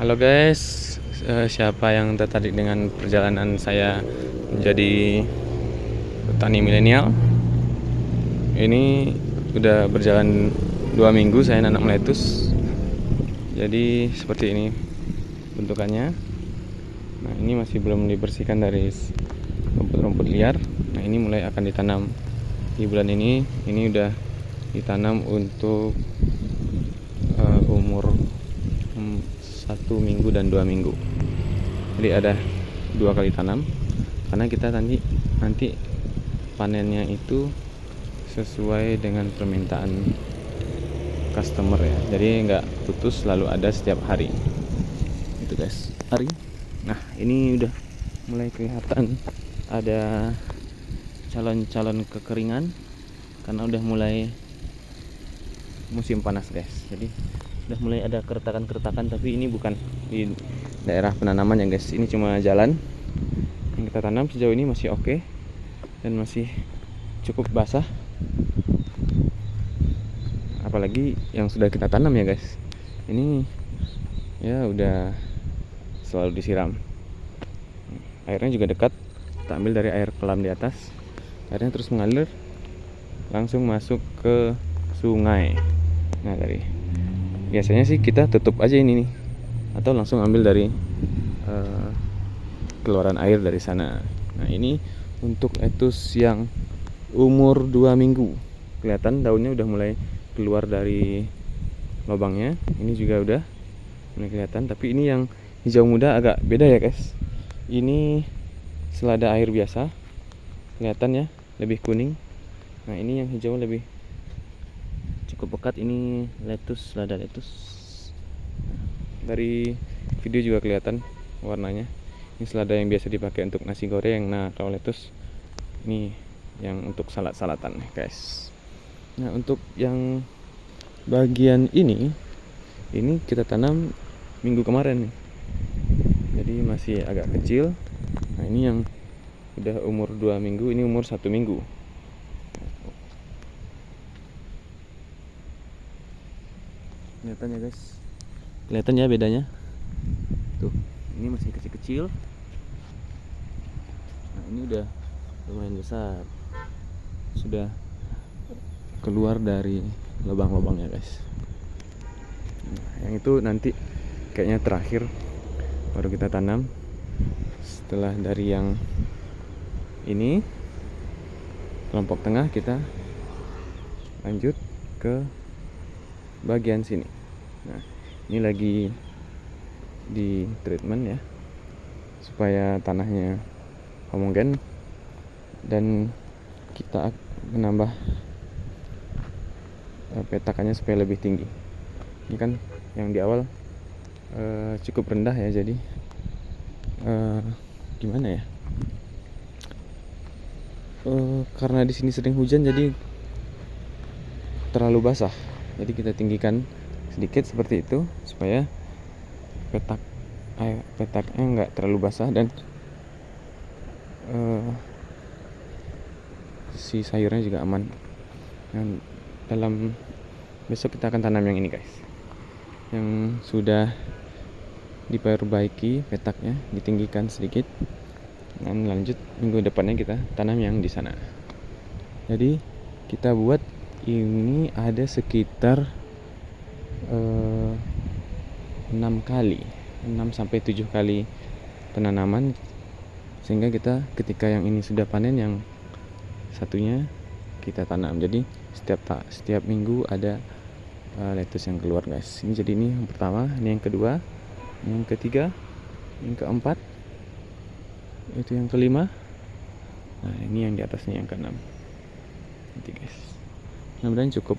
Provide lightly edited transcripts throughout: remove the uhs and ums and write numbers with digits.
Halo guys, siapa yang tertarik dengan perjalanan saya menjadi petani milenial? Ini udah berjalan 2 minggu saya nanam lettuce. Jadi seperti ini bentukannya. Nah, ini masih belum dibersihkan dari rumput-rumput liar. Nah, ini mulai akan ditanam di bulan ini. Ini udah ditanam untuk umur 1 minggu dan 2 minggu. Jadi ada 2 kali tanam karena kita nanti panennya itu sesuai dengan permintaan customer ya. Jadi nggak putus, selalu ada setiap hari. Itu guys. Nah, ini udah mulai kelihatan ada calon-calon kekeringan karena udah mulai musim panas guys. Jadi udah mulai ada keretakan-keretakan, tapi ini bukan di daerah penanaman ya guys. Ini cuma jalan yang kita tanam. Sejauh ini masih oke dan masih cukup basah, apalagi yang sudah kita tanam ya guys. Ini ya udah selalu disiram. Airnya juga dekat, kita ambil dari air kolam di atas. Airnya terus mengalir langsung masuk ke sungai. Nah, biasanya sih kita tutup aja ini nih, atau langsung ambil dari keluaran air dari sana. Nah, ini untuk lettuce yang umur 2 minggu. Kelihatan daunnya udah mulai keluar dari lubangnya. Ini juga udah mulai kelihatan, tapi ini yang hijau muda agak beda ya guys. Ini selada air biasa, kelihatan ya, lebih kuning. Nah, ini yang hijau lebih cukup pekat. Ini selada lettuce. Dari video juga kelihatan warnanya. Ini selada yang biasa dipakai untuk nasi goreng. Nah, kalau lettuce ini yang untuk salad-saladan guys. Nah, untuk yang bagian ini kita tanam minggu kemarin nih. Jadi masih agak kecil. Nah, ini yang udah umur 2 minggu, ini umur 1 minggu. Kelihatan ya guys, kelihatan ya bedanya tuh. Ini masih kecil-kecil. Nah, ini udah lumayan besar, sudah keluar dari lubang-lubangnya guys. Nah, yang itu nanti kayaknya terakhir baru kita tanam. Setelah dari yang ini kelompok tengah, kita lanjut ke bagian sini. Nah, ini lagi di treatment ya, supaya tanahnya homogen dan kita menambah petakannya supaya lebih tinggi. Ini kan yang di awal cukup rendah ya, jadi gimana ya, karena di sini sering hujan jadi terlalu basah. Jadi kita tinggikan sedikit seperti itu supaya petaknya nggak terlalu basah dan si sayurnya juga aman. Dan dalam besok kita akan tanam yang ini guys, yang sudah diperbaiki petaknya, ditinggikan sedikit, dan lanjut minggu depannya kita tanam yang di sana. Jadi kita buat ini ada sekitar 6 sampai 7 kali penanaman, sehingga kita ketika yang ini sudah panen, yang satunya kita tanam. Jadi setiap minggu ada lettuce yang keluar guys. Ini jadi ini yang pertama, ini yang kedua, ini yang ketiga, yang keempat, itu yang kelima. Nah, ini yang di atasnya yang keenam. Nanti guys, mudah-mudahan cukup.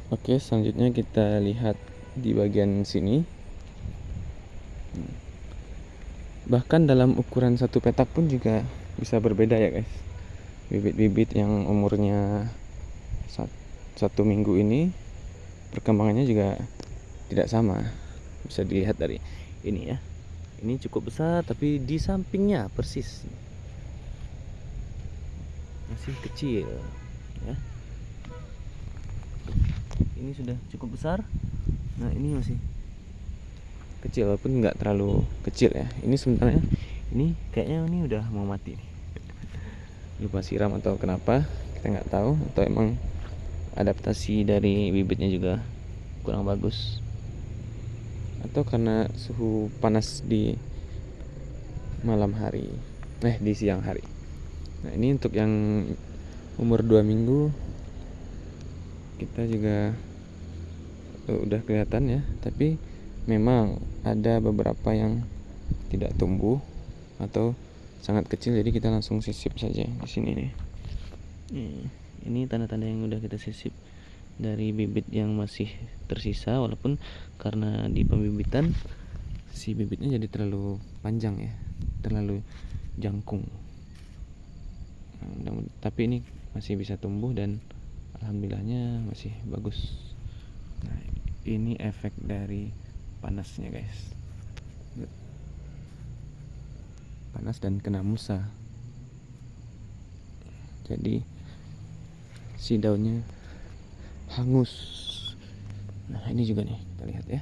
Oke, selanjutnya kita lihat di bagian sini. Bahkan dalam ukuran satu petak pun juga bisa berbeda ya guys. Bibit-bibit yang umurnya 1 minggu ini perkembangannya juga tidak sama. Bisa dilihat dari ini ya. Ini cukup besar, tapi di sampingnya persis masih kecil ya. ini sudah cukup besar. Nah ini masih kecil walaupun nggak terlalu kecil ya. Ini sebenarnya ini kayaknya ini udah mau mati nih. lupa siram atau kenapa kita nggak tahu, atau emang adaptasi dari bibitnya juga kurang bagus, atau karena suhu panas di malam hari, di siang hari. Nah ini untuk yang umur 2 minggu kita juga udah kelihatan ya, tapi memang ada beberapa yang tidak tumbuh atau sangat kecil, jadi kita langsung sisip saja di sini nih. Ini tanda-tanda yang udah kita sisip dari bibit yang masih tersisa, walaupun karena di pembibitan si bibitnya jadi terlalu panjang ya, terlalu jangkung. Tapi ini masih bisa tumbuh dan alhamdulillahnya masih bagus. Nah ini efek dari panasnya guys, panas dan kena musa, jadi si daunnya hangus. Nah ini juga nih kita lihat ya,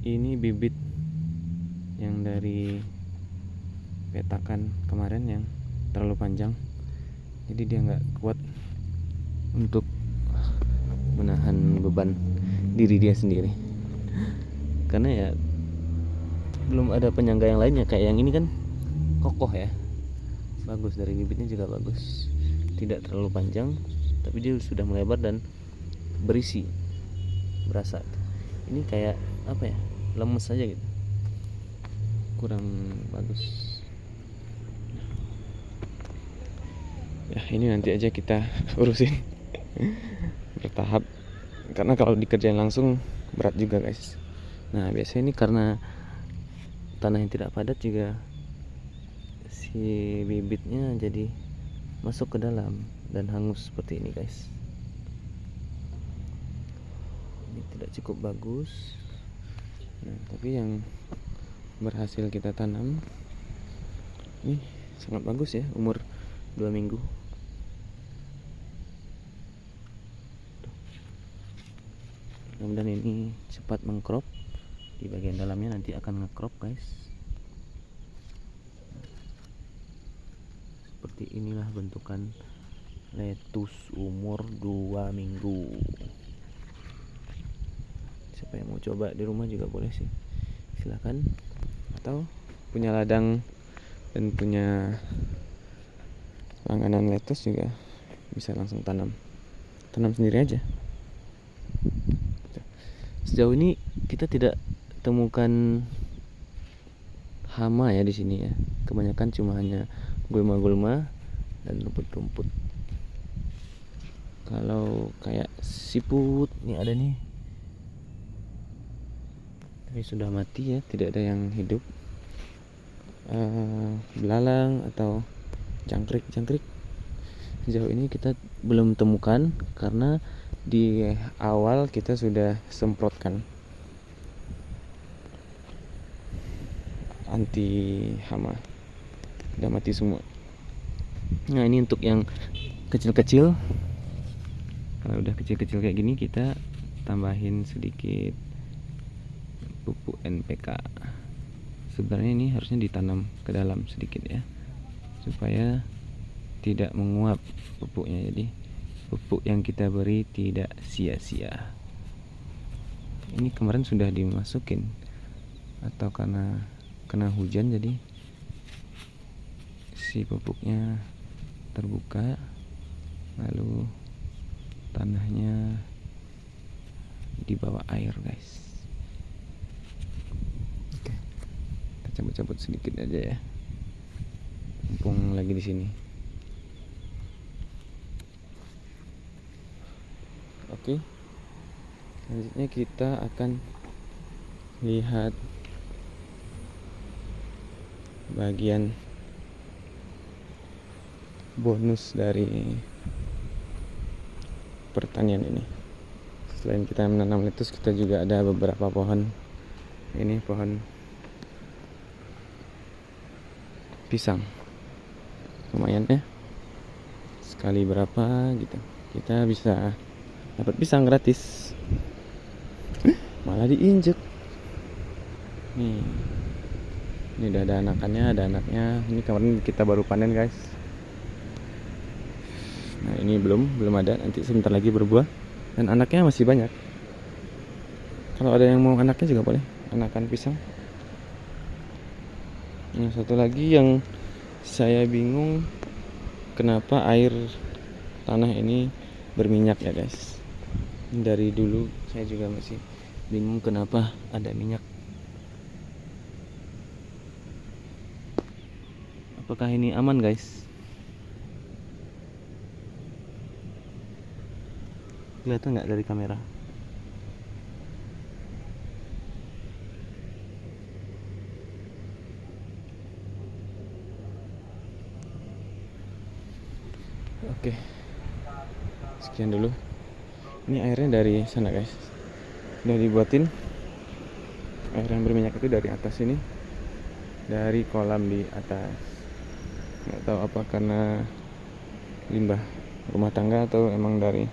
ini bibit yang dari petakan kemarin yang terlalu panjang, jadi dia nggak kuat untuk menahan beban diri dia sendiri, karena ya belum ada penyangga yang lainnya. Kayak yang ini kan kokoh ya, bagus, dari bibitnya juga bagus, tidak terlalu panjang tapi dia sudah melebar dan berisi, berasa. Ini kayak apa ya, lemes aja gitu, kurang bagus ya. Ini nanti aja kita urusin bertahap, karena kalau dikerjain langsung berat juga guys. Nah biasanya ini karena tanah yang tidak padat juga, si bibitnya jadi masuk ke dalam dan hangus seperti ini guys. Ini tidak cukup bagus. Nah tapi yang berhasil kita tanam ini sangat bagus ya, umur 2 minggu. Mudah-mudahan ini cepat mengkrop. Di bagian dalamnya nanti akan ngekrop guys. Seperti inilah bentukan lettuce umur 2 minggu. Siapa yang mau coba di rumah juga boleh sih, silahkan. Atau punya ladang dan punya langganan lettuce juga bisa langsung tanam sendiri aja. Sejauh ini kita tidak temukan hama ya di sini ya. Kebanyakan cuma hanya gulma-gulma dan rumput-rumput. Kalau kayak siput nih ada nih, tapi sudah mati ya, tidak ada yang hidup. Belalang atau jangkrik sejauh ini kita belum temukan, karena di awal kita sudah semprotkan anti hama, udah mati semua. nah ini untuk yang kecil-kecil. Kalau udah kecil-kecil kayak gini kita tambahin sedikit pupuk NPK. Sebenarnya ini harusnya ditanam ke dalam sedikit ya, supaya tidak menguap pupuknya, jadi pupuk yang kita beri tidak sia-sia. Ini kemarin sudah dimasukin, atau karena kena hujan jadi si pupuknya terbuka, lalu tanahnya di bawah air guys. Oke, kita cabut-cabut sedikit aja ya, mumpung lagi di sini. Oke, selanjutnya kita akan lihat bagian bonus dari pertanian ini. Selain kita menanam lettuce, kita juga ada beberapa pohon. Ini pohon pisang, lumayan ya, sekali berapa gitu kita bisa dapat pisang gratis. Malah diinjek. Nih. Ini udah ada anakannya, ada anaknya. Ini kemarin kita baru panen, guys. Nah, ini belum ada. Nanti sebentar lagi berbuah. Dan anaknya masih banyak. Kalau ada yang mau anaknya juga boleh. Anakan pisang. Nah, satu lagi yang saya bingung, kenapa air tanah ini berminyak ya, guys. Dari dulu saya juga masih bingung kenapa ada minyak. Apakah ini aman, guys? Kelihatan nggak dari kamera? Oke, sekian dulu. Ini airnya dari sana, guys. Udah dibuatin. Air yang berminyak itu dari atas ini, dari kolam di atas. Nggak tahu apa karena limbah rumah tangga atau emang dari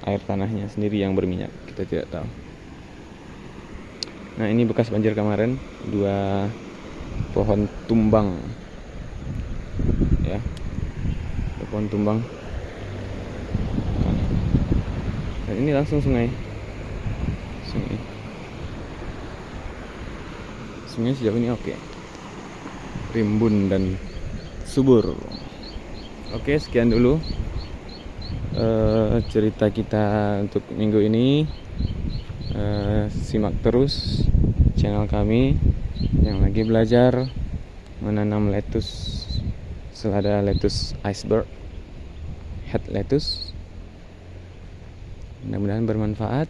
air tanahnya sendiri yang berminyak, kita tidak tahu. Nah, ini bekas banjir kemarin, 2 pohon tumbang ya, 2 pohon tumbang. Dan ini langsung sungai sejauh ini oke. Rimbun dan subur. Oke, sekian dulu cerita kita untuk minggu ini. Simak terus channel kami yang lagi belajar menanam lettuce, selada lettuce iceberg, head lettuce. Mudah-mudahan bermanfaat.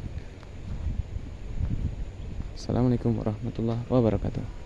Assalamualaikum warahmatullahi wabarakatuh.